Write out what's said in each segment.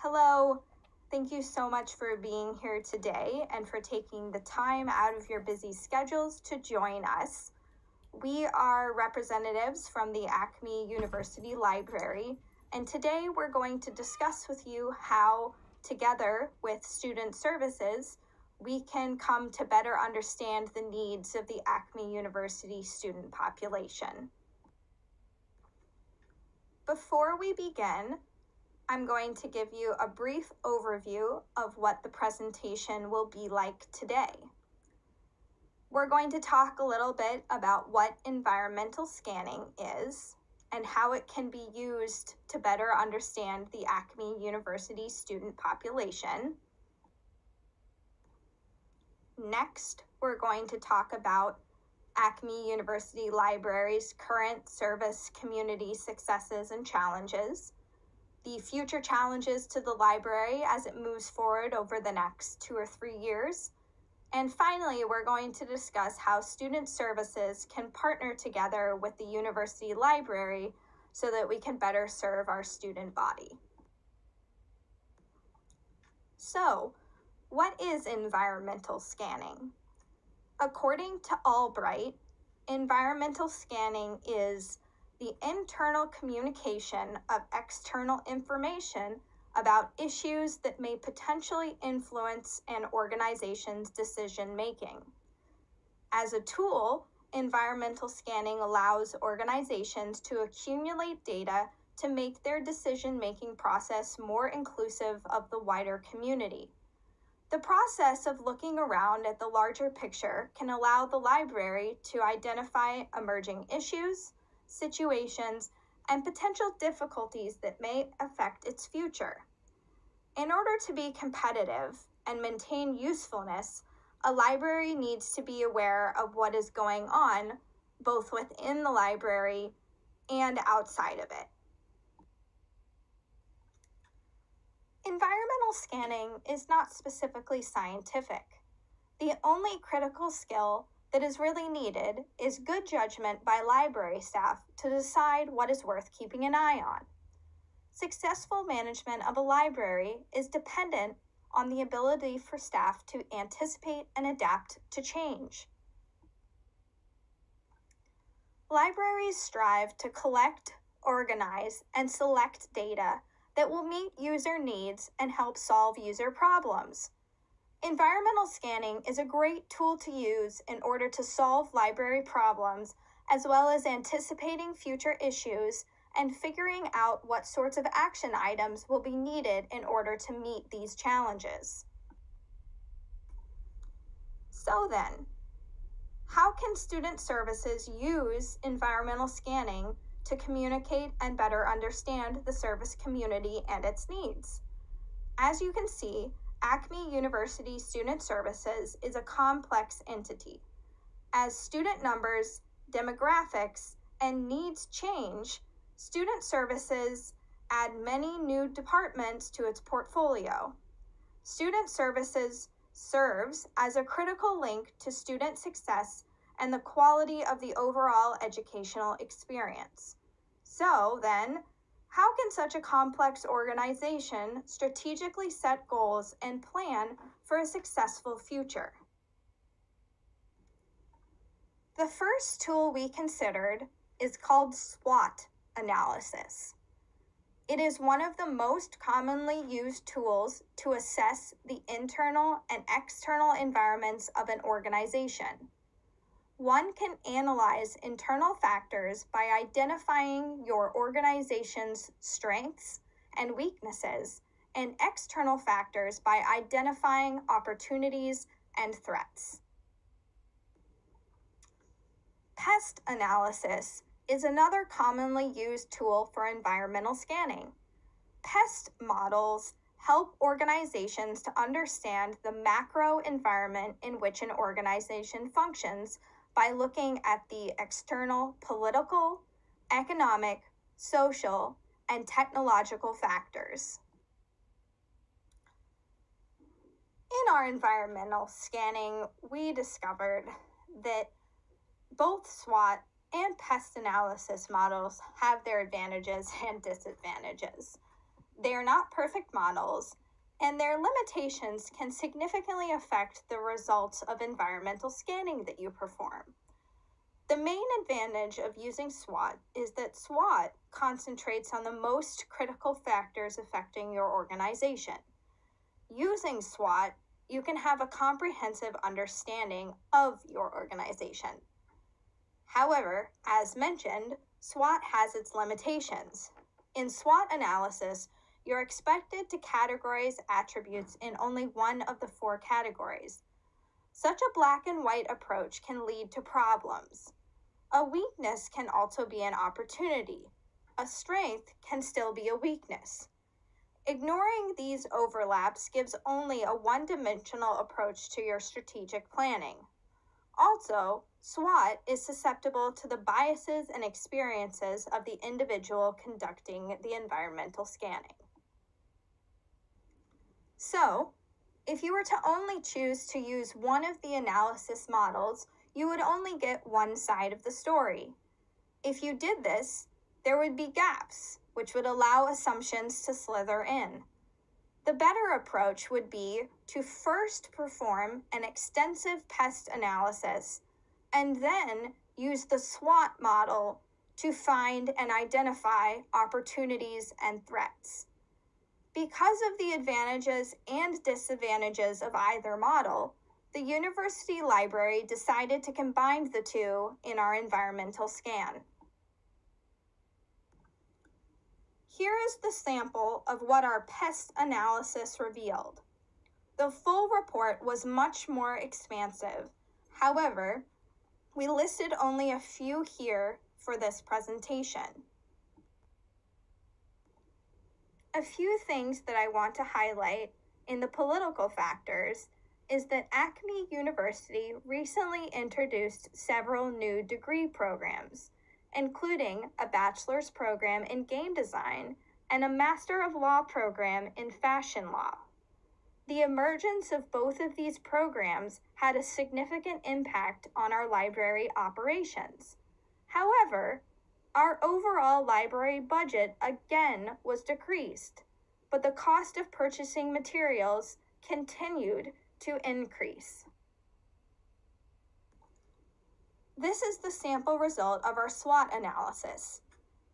Hello, thank you so much for being here today and for taking the time out of your busy schedules to join us. We are representatives from the Acme University Library, and today we're going to discuss with you how, together with Student Services, we can come to better understand the needs of the Acme University student population. Before we begin, I'm going to give you a brief overview of what the presentation will be like today. We're going to talk a little bit about what environmental scanning is and how it can be used to better understand the Acme University student population. Next, we're going to talk about Acme University Library's current service community successes and challenges, the future challenges to the library as it moves forward over the next 2 or 3 years. And finally, we're going to discuss how Student Services can partner together with the University Library so that we can better serve our student body. So, what is environmental scanning? According to Albright, environmental scanning is the internal communication of external information about issues that may potentially influence an organization's decision-making. As a tool, environmental scanning allows organizations to accumulate data to make their decision-making process more inclusive of the wider community. The process of looking around at the larger picture can allow the library to identify emerging issues, situations, and potential difficulties that may affect its future. In order to be competitive and maintain usefulness, a library needs to be aware of what is going on both within the library and outside of it. Environmental scanning is not specifically scientific. The only critical skill that is really needed is good judgment by library staff to decide what is worth keeping an eye on. Successful management of a library is dependent on the ability for staff to anticipate and adapt to change. Libraries strive to collect, organize, and select data that will meet user needs and help solve user problems. Environmental scanning is a great tool to use in order to solve library problems, as well as anticipating future issues and figuring out what sorts of action items will be needed in order to meet these challenges. So then, how can Student Services use environmental scanning to communicate and better understand the service community and its needs? As you can see, Acme University Student Services is a complex entity. As student numbers, demographics, and needs change, Student Services add many new departments to its portfolio. Student Services serves as a critical link to student success and the quality of the overall educational experience. So then, how can such a complex organization strategically set goals and plan for a successful future? The first tool we considered is called SWOT analysis. It is one of the most commonly used tools to assess the internal and external environments of an organization. One can analyze internal factors by identifying your organization's strengths and weaknesses, and external factors by identifying opportunities and threats. Pest analysis is another commonly used tool for environmental scanning. Pest models help organizations to understand the macro environment in which an organization functions by looking at the external political, economic, social, and technological factors. In our environmental scanning, we discovered that both SWOT and pest analysis models have their advantages and disadvantages. They are not perfect models, and their limitations can significantly affect the results of environmental scanning that you perform. The main advantage of using SWOT is that SWOT concentrates on the most critical factors affecting your organization. Using SWOT, you can have a comprehensive understanding of your organization. However, as mentioned, SWOT has its limitations. In SWOT analysis, you're expected to categorize attributes in only one of the 4 categories. Such a black and white approach can lead to problems. A weakness can also be an opportunity. A strength can still be a weakness. Ignoring these overlaps gives only a one-dimensional approach to your strategic planning. Also, SWOT is susceptible to the biases and experiences of the individual conducting the environmental scanning. So, if you were to only choose to use one of the analysis models, you would only get one side of the story. If you did this, there would be gaps, which would allow assumptions to slither in. The better approach would be to first perform an extensive pest analysis and then use the SWOT model to find and identify opportunities and threats. Because of the advantages and disadvantages of either model, the university library decided to combine the two in our environmental scan. Here is the sample of what our pest analysis revealed. The full report was much more expansive. However, we listed only a few here for this presentation. A few things that I want to highlight in the political factors is that Acme University recently introduced several new degree programs, including a bachelor's program in game design and a Master of Law program in fashion law. The emergence of both of these programs had a significant impact on our library operations. However, our overall library budget again was decreased, but the cost of purchasing materials continued to increase. This is the sample result of our SWOT analysis.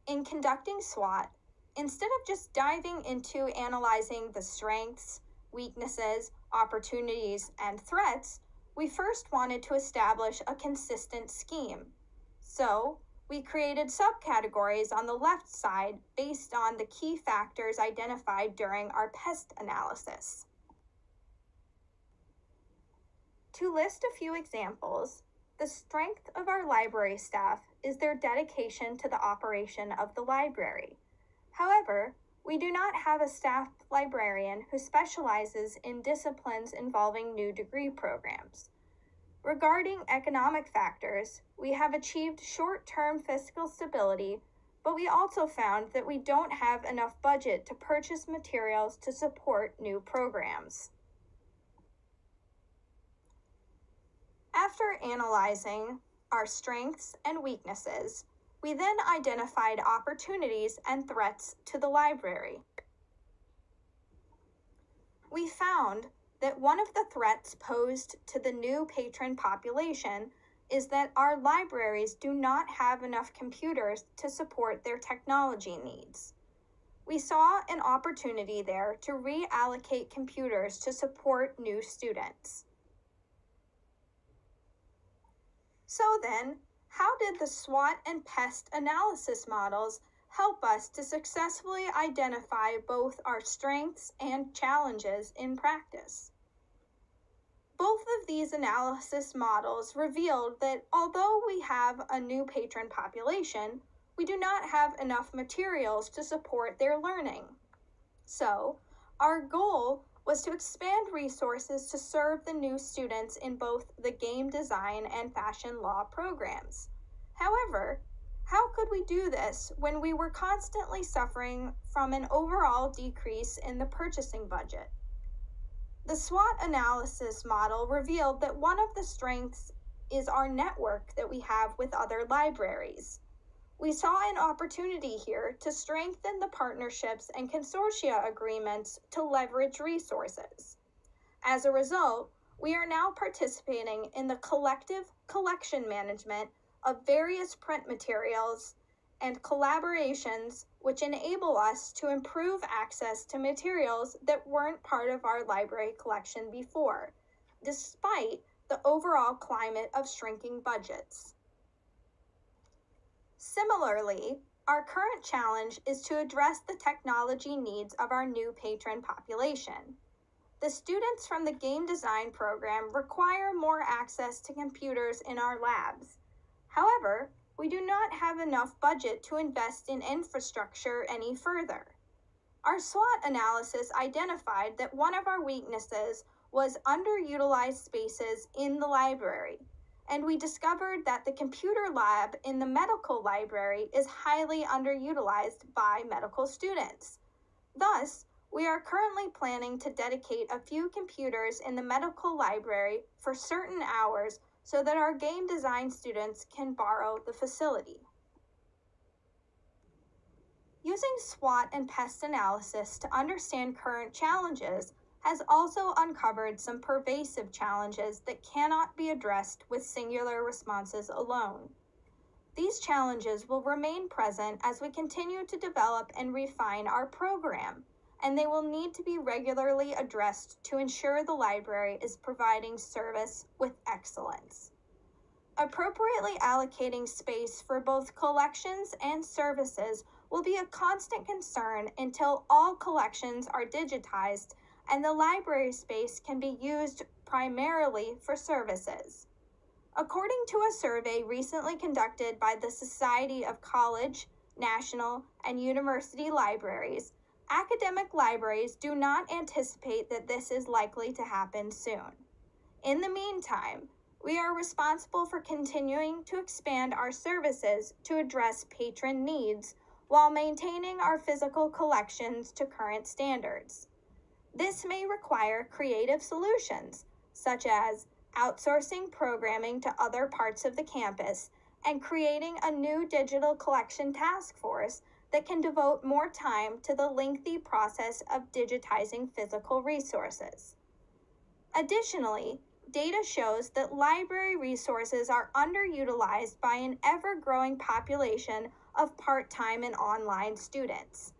In conducting SWOT, instead of just diving into analyzing the strengths, weaknesses, opportunities, and threats, we first wanted to establish a consistent scheme. So, we created subcategories on the left side based on the key factors identified during our pest analysis. To list a few examples, the strength of our library staff is their dedication to the operation of the library. However, we do not have a staff librarian who specializes in disciplines involving new degree programs. Regarding economic factors, we have achieved short-term fiscal stability, but we also found that we don't have enough budget to purchase materials to support new programs. After analyzing our strengths and weaknesses, we then identified opportunities and threats to the library. We found that one of the threats posed to the new patron population is that our libraries do not have enough computers to support their technology needs. We saw an opportunity there to reallocate computers to support new students. So then, how did the SWOT and pest analysis models help us to successfully identify both our strengths and challenges in practice? Both of these analysis models revealed that although we have a new patron population, we do not have enough materials to support their learning. So, our goal was to expand resources to serve the new students in both the game design and fashion law programs. However, how could we do this when we were constantly suffering from an overall decrease in the purchasing budget? The SWOT analysis model revealed that one of the strengths is our network that we have with other libraries. We saw an opportunity here to strengthen the partnerships and consortia agreements to leverage resources. As a result, we are now participating in the collective collection management of various print materials and collaborations which enable us to improve access to materials that weren't part of our library collection before, despite the overall climate of shrinking budgets. Similarly, our current challenge is to address the technology needs of our new patron population. The students from the game design program require more access to computers in our labs. However, we do not have enough budget to invest in infrastructure any further. Our SWOT analysis identified that one of our weaknesses was underutilized spaces in the library, and we discovered that the computer lab in the medical library is highly underutilized by medical students. Thus, we are currently planning to dedicate a few computers in the medical library for certain hours so that our game design students can borrow the facility. Using SWOT and pest analysis to understand current challenges has also uncovered some pervasive challenges that cannot be addressed with singular responses alone. These challenges will remain present as we continue to develop and refine our program, and they will need to be regularly addressed to ensure the library is providing service with excellence. Appropriately allocating space for both collections and services will be a constant concern until all collections are digitized and the library space can be used primarily for services. According to a survey recently conducted by the Society of College, National, and University Libraries, academic libraries do not anticipate that this is likely to happen soon. In the meantime, we are responsible for continuing to expand our services to address patron needs while maintaining our physical collections to current standards. This may require creative solutions, such as outsourcing programming to other parts of the campus and creating a new digital collection task force that can devote more time to the lengthy process of digitizing physical resources. Additionally, data shows that library resources are underutilized by an ever-growing population of part-time and online students.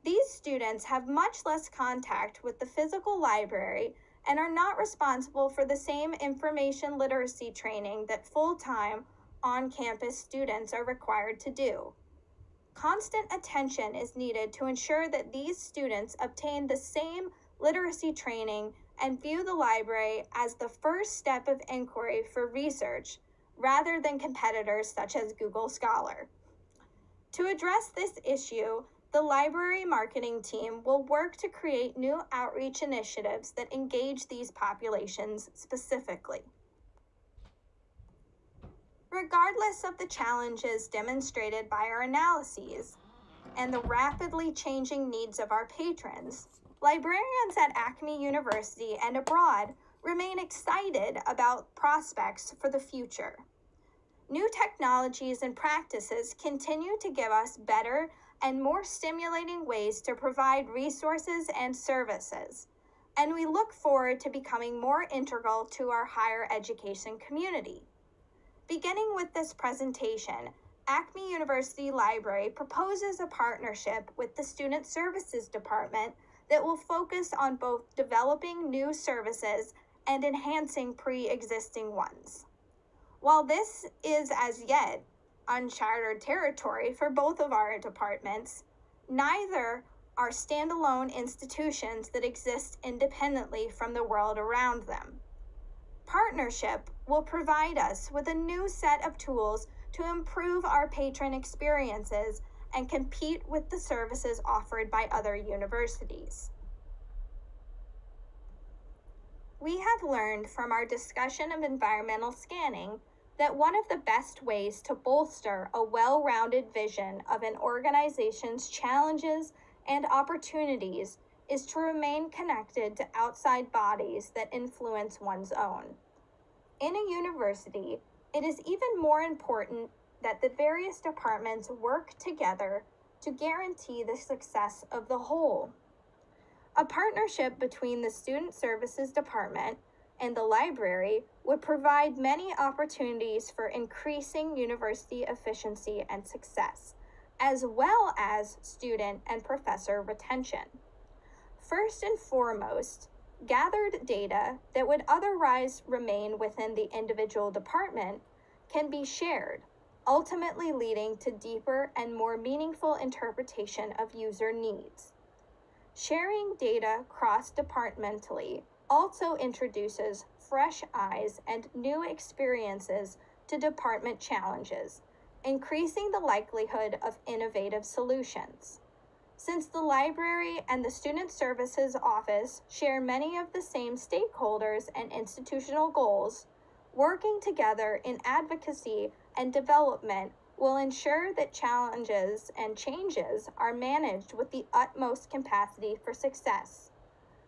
These students have much less contact with the physical library and are not responsible for the same information literacy training that full-time, on-campus students are required to do. Constant attention is needed to ensure that these students obtain the same literacy training and view the library as the first step of inquiry for research, rather than competitors such as Google Scholar. To address this issue, the library marketing team will work to create new outreach initiatives that engage these populations specifically. Regardless of the challenges demonstrated by our analyses and the rapidly changing needs of our patrons, librarians at Acme University and abroad remain excited about prospects for the future. New technologies and practices continue to give us better and more stimulating ways to provide resources and services, and we look forward to becoming more integral to our higher education community. Beginning with this presentation, Acme University Library proposes a partnership with the Student Services Department that will focus on both developing new services and enhancing pre-existing ones. While this is as yet uncharted territory for both of our departments, neither are standalone institutions that exist independently from the world around them. Partnership will provide us with a new set of tools to improve our patron experiences and compete with the services offered by other universities. We have learned from our discussion of environmental scanning that one of the best ways to bolster a well-rounded vision of an organization's challenges and opportunities is to remain connected to outside bodies that influence one's own. In a university, it is even more important that the various departments work together to guarantee the success of the whole. A partnership between the Student Services Department and the library would provide many opportunities for increasing university efficiency and success, as well as student and professor retention. First and foremost, gathered data that would otherwise remain within the individual department can be shared, ultimately leading to deeper and more meaningful interpretation of user needs. Sharing data cross-departmentally also introduces fresh eyes and new experiences to department challenges, increasing the likelihood of innovative solutions. Since the library and the Student Services Office share many of the same stakeholders and institutional goals, working together in advocacy and development will ensure that challenges and changes are managed with the utmost capacity for success.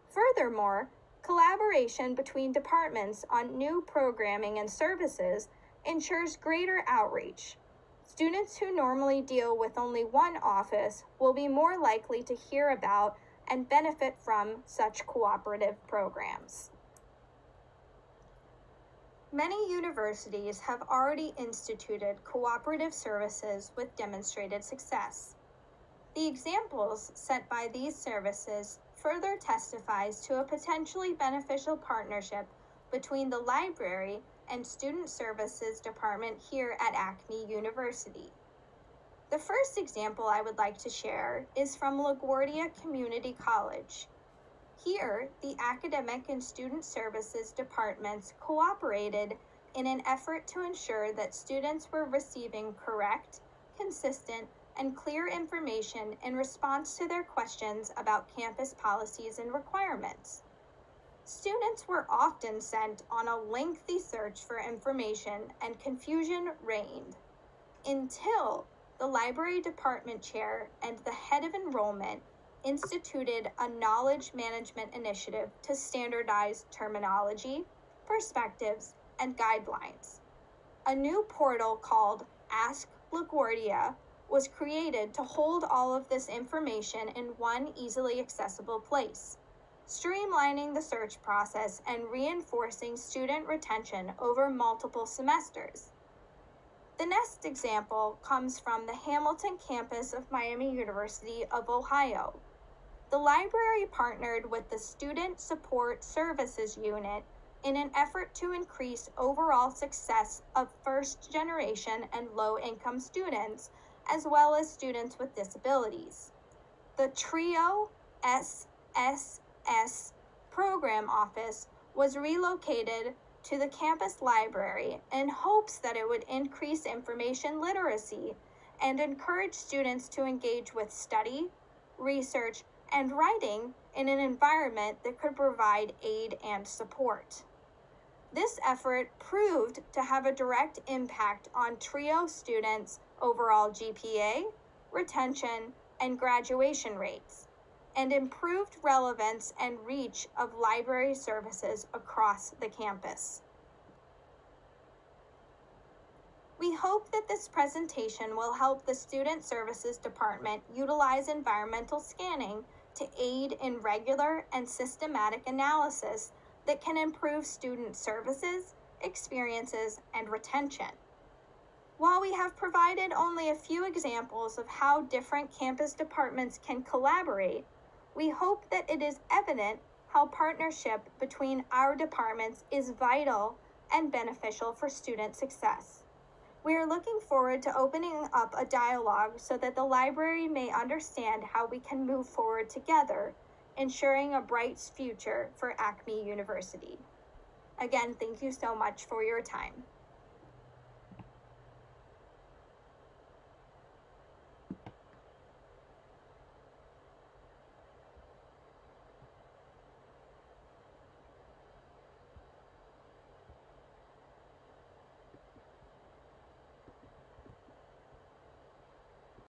Furthermore, collaboration between departments on new programming and services ensures greater outreach. Students who normally deal with only one office will be more likely to hear about and benefit from such cooperative programs. Many universities have already instituted cooperative services with demonstrated success. The examples set by these services further testifies to a potentially beneficial partnership between the library and Student Services Department here at Acme University. The first example I would like to share is from LaGuardia Community College. Here, the Academic and Student Services Departments cooperated in an effort to ensure that students were receiving correct, consistent, and clear information in response to their questions about campus policies and requirements. Students were often sent on a lengthy search for information, and confusion reigned, until the library department chair and the head of enrollment instituted a knowledge management initiative to standardize terminology, perspectives, and guidelines. A new portal called Ask LaGuardia was created to hold all of this information in one easily accessible place, streamlining the search process and reinforcing student retention over multiple semesters. The next example comes from the Hamilton campus of Miami University of Ohio. The library partnered with the Student Support Services Unit in an effort to increase overall success of first-generation and low-income students, as well as students with disabilities. The TRIO SSS program office was relocated to the campus library in hopes that it would increase information literacy and encourage students to engage with study, research, and writing in an environment that could provide aid and support. This effort proved to have a direct impact on TRIO students' overall GPA, retention, and graduation rates, and improved relevance and reach of library services across the campus. We hope that this presentation will help the Student Services Department utilize environmental scanning to aid in regular and systematic analysis that can improve student services, experiences, and retention. While we have provided only a few examples of how different campus departments can collaborate, we hope that it is evident how partnership between our departments is vital and beneficial for student success. We are looking forward to opening up a dialogue so that the library may understand how we can move forward together, ensuring a bright future for Acme University. Again, thank you so much for your time.